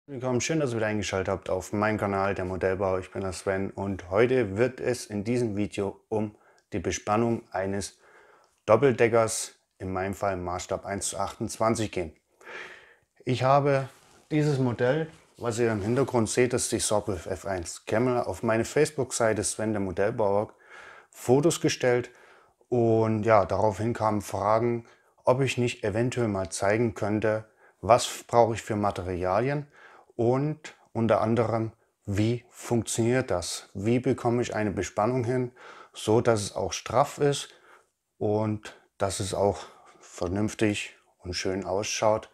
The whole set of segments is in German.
Willkommen, schön, dass ihr wieder eingeschaltet habt auf meinem Kanal der Modellbau. Ich bin der Sven und heute wird es in diesem Video um die Bespannung eines Doppeldeckers, in meinem Fall Maßstab 1:28 gehen. Ich habe dieses Modell, was ihr im Hintergrund seht, das ist die Sawbridge F1 Camel, auf meine Facebook-Seite Sven der Modellbauer Fotos gestellt und ja, daraufhin kamen Fragen, ob ich nicht eventuell mal zeigen könnte, was brauche ich für Materialien und unter anderem, wie funktioniert das? Wie bekomme ich eine Bespannung hin, so dass es auch straff ist und dass es auch vernünftig und schön ausschaut,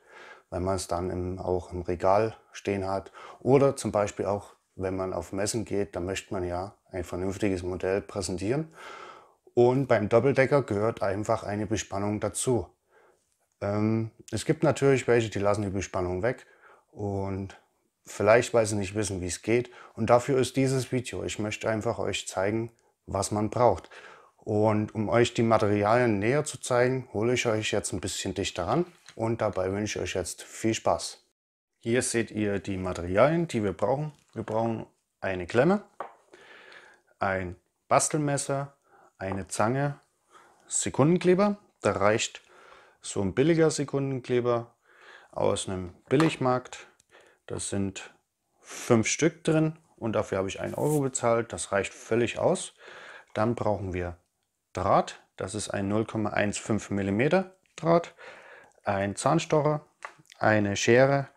wenn man es dann auch im Regal stehen hat. Oder zum Beispiel auch, wenn man auf Messen geht, da möchte man ja ein vernünftiges Modell präsentieren. Und beim Doppeldecker gehört einfach eine Bespannung dazu. Es gibt natürlich welche, die lassen die Bespannung weg und vielleicht, weil sie nicht wissen, wie es geht. Und dafür ist dieses Video. Ich möchte einfach euch zeigen, was man braucht. Und um euch die Materialien näher zu zeigen, hole ich euch jetzt ein bisschen dichter ran und dabei wünsche ich euch jetzt viel Spaß. Hier seht ihr die Materialien, die wir brauchen. Wir brauchen eine Klemme, ein Bastelmesser, eine Zange, Sekundenkleber. Da reicht so ein billiger Sekundenkleber aus einem Billigmarkt. Das sind 5 Stück drin und dafür habe ich 1 € bezahlt. Das reicht völlig aus. Dann brauchen wir Draht. Das ist ein 0,15 mm Draht, ein Zahnstocher, eine Schere.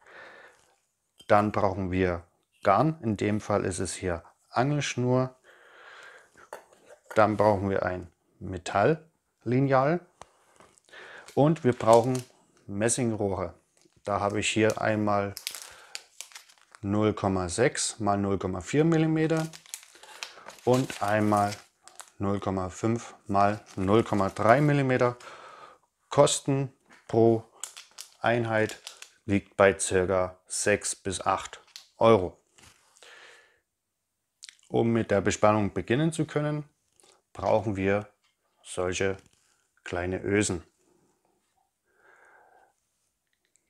Dann brauchen wir Garn. In dem Fall ist es hier Angelschnur. Dann brauchen wir ein Metalllineal und wir brauchen Messingrohre. Da habe ich hier einmal 0,6 mal 0,4 mm und einmal 0,5 mal 0,3 mm. Kosten pro Einheit liegt bei ca. 6 bis 8 €. Um mit der Bespannung beginnen zu können, brauchen wir solche kleine Ösen.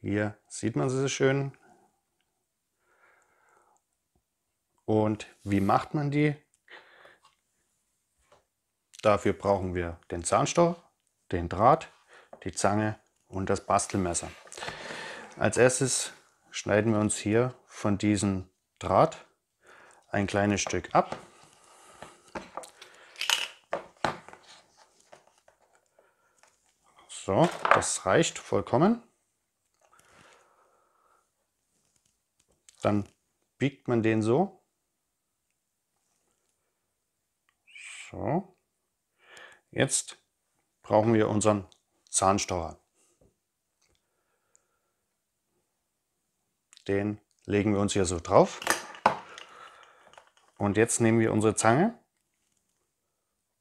Hier sieht man sie schön. Und wie macht man die? Dafür brauchen wir den Zahnstocher, den Draht, die Zange und das Bastelmesser. Als erstes schneiden wir uns hier von diesem Draht ein kleines Stück ab. So, das reicht vollkommen. Dann biegt man den so. So. Jetzt brauchen wir unseren Zahnstocher. Den legen wir uns hier so drauf. Und jetzt nehmen wir unsere Zange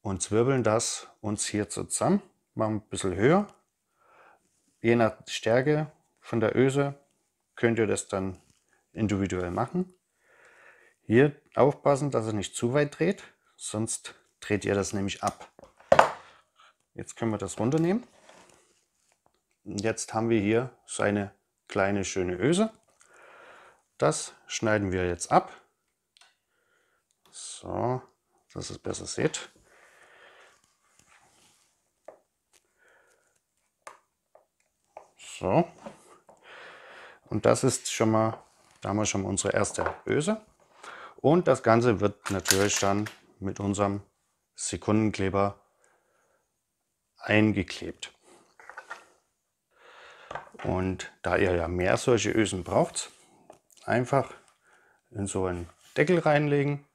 und zwirbeln das uns hier zusammen. Machen ein bisschen höher. Je nach Stärke von der Öse könnt ihr das dann individuell machen. Hier aufpassen, dass es nicht zu weit dreht, sonst dreht ihr das nämlich ab. Jetzt können wir das runternehmen. Und jetzt haben wir hier so eine kleine schöne Öse. Das schneiden wir jetzt ab. So, dass ihr es besser seht. So. Und das ist schon mal, da haben wir schon mal unsere erste Öse. Und das Ganze wird natürlich dann mit unserem Sekundenkleber eingeklebt. Und da ihr ja mehr solche Ösen braucht, einfach in so einen Deckel reinlegen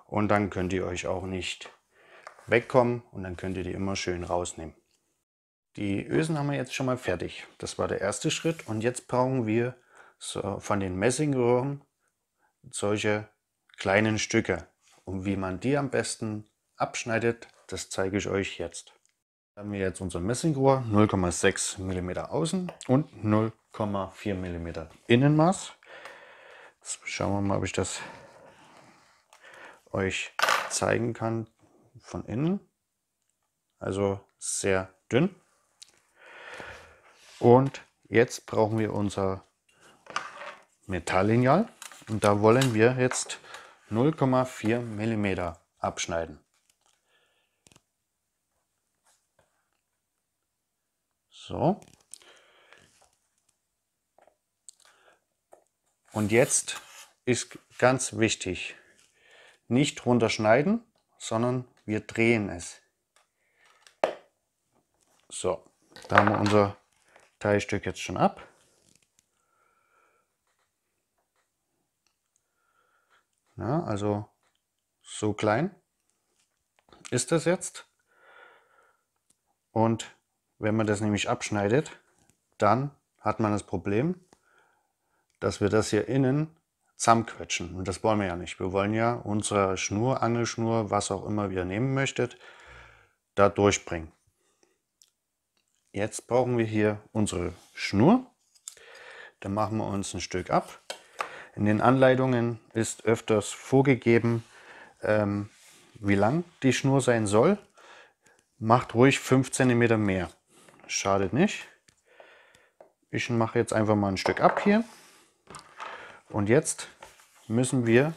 und dann könnt ihr euch auch nicht wegkommen und dann könnt ihr die immer schön rausnehmen. Die Ösen haben wir jetzt schon mal fertig. Das war der erste Schritt und jetzt brauchen wir so von den Messingröhren solche kleinen Stücke. Und wie man die am besten abschneidet, das zeige ich euch jetzt. Haben wir jetzt unser Messingrohr 0,6 mm Außen und 0,4 mm Innenmaß. Jetzt schauen wir mal, ob ich das euch zeigen kann von innen. Also sehr dünn. Und jetzt brauchen wir unser Metalllineal und da wollen wir jetzt 0,4 mm abschneiden. So. Und jetzt ist ganz wichtig, nicht runterschneiden, sondern wir drehen es. So, da haben wir unser Teilstück jetzt schon ab. Ja, also so klein ist das jetzt. Und wenn man das nämlich abschneidet, dann hat man das Problem, dass wir das hier innen zusammenquetschen. Und das wollen wir ja nicht. Wir wollen ja unsere Schnur, Angelschnur, was auch immer ihr nehmen möchtet, da durchbringen. Jetzt brauchen wir hier unsere Schnur. Dann machen wir uns ein Stück ab. In den Anleitungen ist öfters vorgegeben, wie lang die Schnur sein soll. Macht ruhig 5 cm mehr. Schadet nicht. Ich mache jetzt einfach mal ein Stück ab hier. Und jetzt müssen wir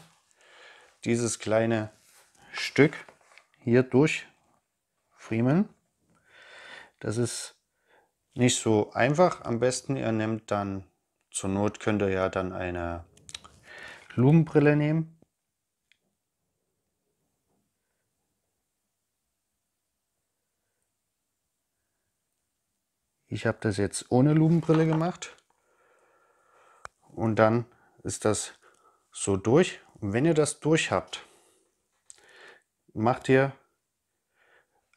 dieses kleine Stück hier durchfriemeln. Das ist nicht so einfach. Am besten ihr nehmt dann, zur Not könnt ihr ja dann eine Lupenbrille nehmen. Ich habe das jetzt ohne Lupenbrille gemacht. Und dann ist das so durch. Und wenn ihr das durch habt, macht ihr,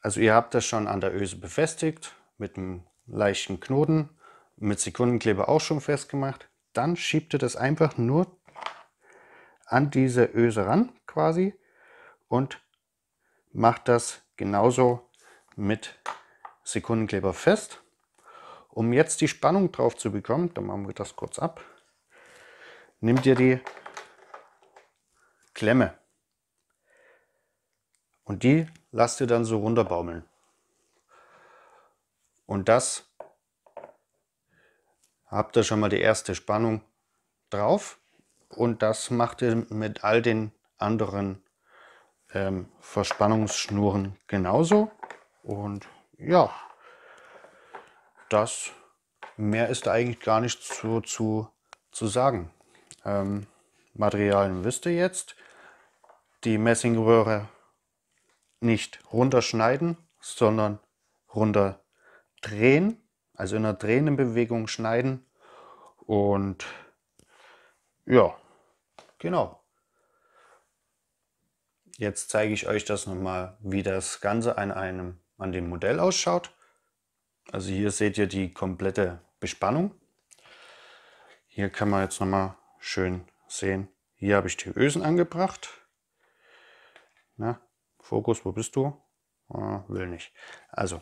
also ihr habt das schon an der Öse befestigt, mit einem leichten Knoten, mit Sekundenkleber auch schon festgemacht. Dann schiebt ihr das einfach nur an diese Öse ran quasi und macht das genauso mit Sekundenkleber fest. Um jetzt die Spannung drauf zu bekommen, dann machen wir das kurz ab, nehmt ihr die Klemme und die lasst ihr dann so runterbaumeln. Und das habt ihr schon mal die erste Spannung drauf und das macht ihr mit all den anderen Verspannungsschnuren genauso. Und ja, das mehr ist da eigentlich gar nicht so zu sagen. Materialien wisst ihr jetzt. Die Messingröhre nicht runterschneiden, sondern runter drehen, also in einer drehenden Bewegung schneiden. Und ja, genau. Jetzt zeige ich euch das nochmal, wie das Ganze an dem Modell ausschaut. Also hier seht ihr die komplette Bespannung. Hier kann man jetzt nochmal schön sehen, hier habe ich die Ösen angebracht. Na, Fokus, wo bist du? Will nicht. Also,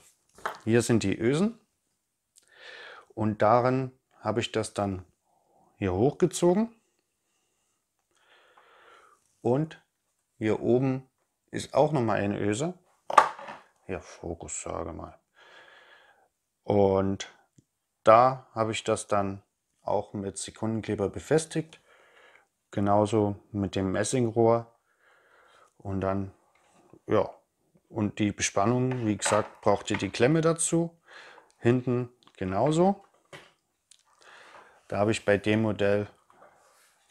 hier sind die Ösen und darin habe ich das dann hier hochgezogen. Und hier oben ist auch nochmal eine Öse. Hier, Fokus, sage mal. Und da habe ich das dann auch mit Sekundenkleber befestigt. Genauso mit dem Messingrohr. Und dann, ja, und die Bespannung, wie gesagt, braucht ihr die Klemme dazu. Hinten genauso. Da habe ich bei dem Modell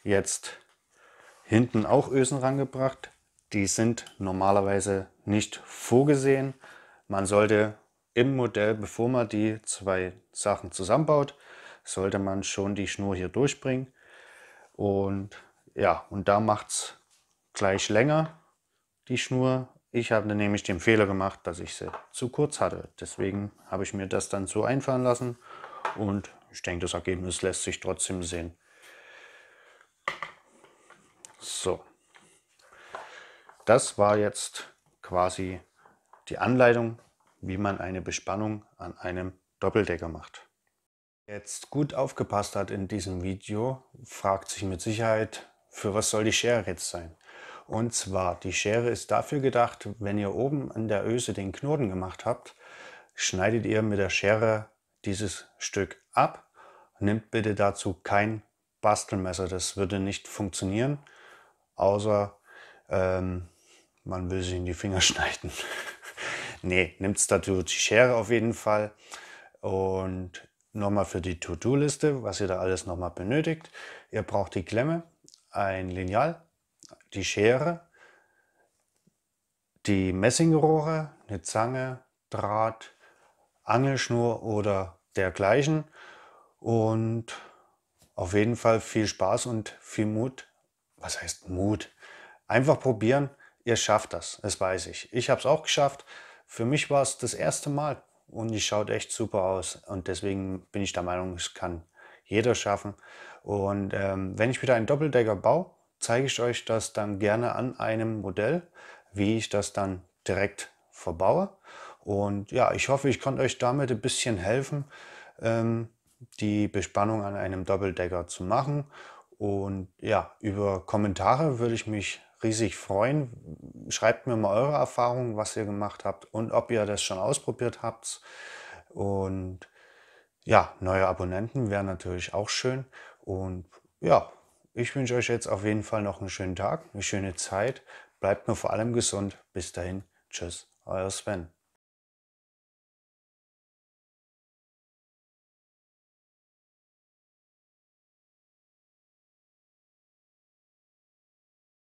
jetzt hinten auch Ösen rangebracht. Die sind normalerweise nicht vorgesehen. Man sollte im Modell, bevor man die zwei Sachen zusammenbaut, sollte man schon die Schnur hier durchbringen. Und ja, und da macht es gleich länger, die Schnur. Ich habe nämlich den Fehler gemacht, dass ich sie zu kurz hatte. Deswegen habe ich mir das dann so einfallen lassen. Und ich denke, das Ergebnis lässt sich trotzdem sehen. So, das war jetzt quasi die Anleitung, wie man eine Bespannung an einem Doppeldecker macht. Wer jetzt gut aufgepasst hat in diesem Video, fragt sich mit Sicherheit, für was soll die Schere jetzt sein? Und zwar, die Schere ist dafür gedacht, wenn ihr oben an der Öse den Knoten gemacht habt, schneidet ihr mit der Schere dieses Stück ab. Nehmt bitte dazu kein Bastelmesser. Das würde nicht funktionieren, außer man will sich in die Finger schneiden. Nee, nimmt dazu die Schere auf jeden Fall. Und nochmal für die To-Do-Liste, was ihr da alles nochmal benötigt. Ihr braucht die Klemme, ein Lineal, die Schere, die Messingrohre, eine Zange, Draht, Angelschnur oder dergleichen. Und auf jeden Fall viel Spaß und viel Mut. Was heißt Mut? Einfach probieren, ihr schafft das, das weiß ich. Ich habe es auch geschafft. Für mich war es das erste Mal und es schaut echt super aus. Und deswegen bin ich der Meinung, es kann jeder schaffen. Und wenn ich wieder einen Doppeldecker baue, zeige ich euch das dann gerne an einem Modell, wie ich das dann direkt verbaue. Und ja, ich hoffe, ich konnte euch damit ein bisschen helfen, die Bespannung an einem Doppeldecker zu machen. Und ja, über Kommentare würde ich mich riesig freuen. Schreibt mir mal eure Erfahrungen, was ihr gemacht habt und ob ihr das schon ausprobiert habt. Und ja, neue Abonnenten wären natürlich auch schön. Und ja, ich wünsche euch jetzt auf jeden Fall noch einen schönen Tag, eine schöne Zeit. Bleibt nur vor allem gesund. Bis dahin, tschüss, euer Sven.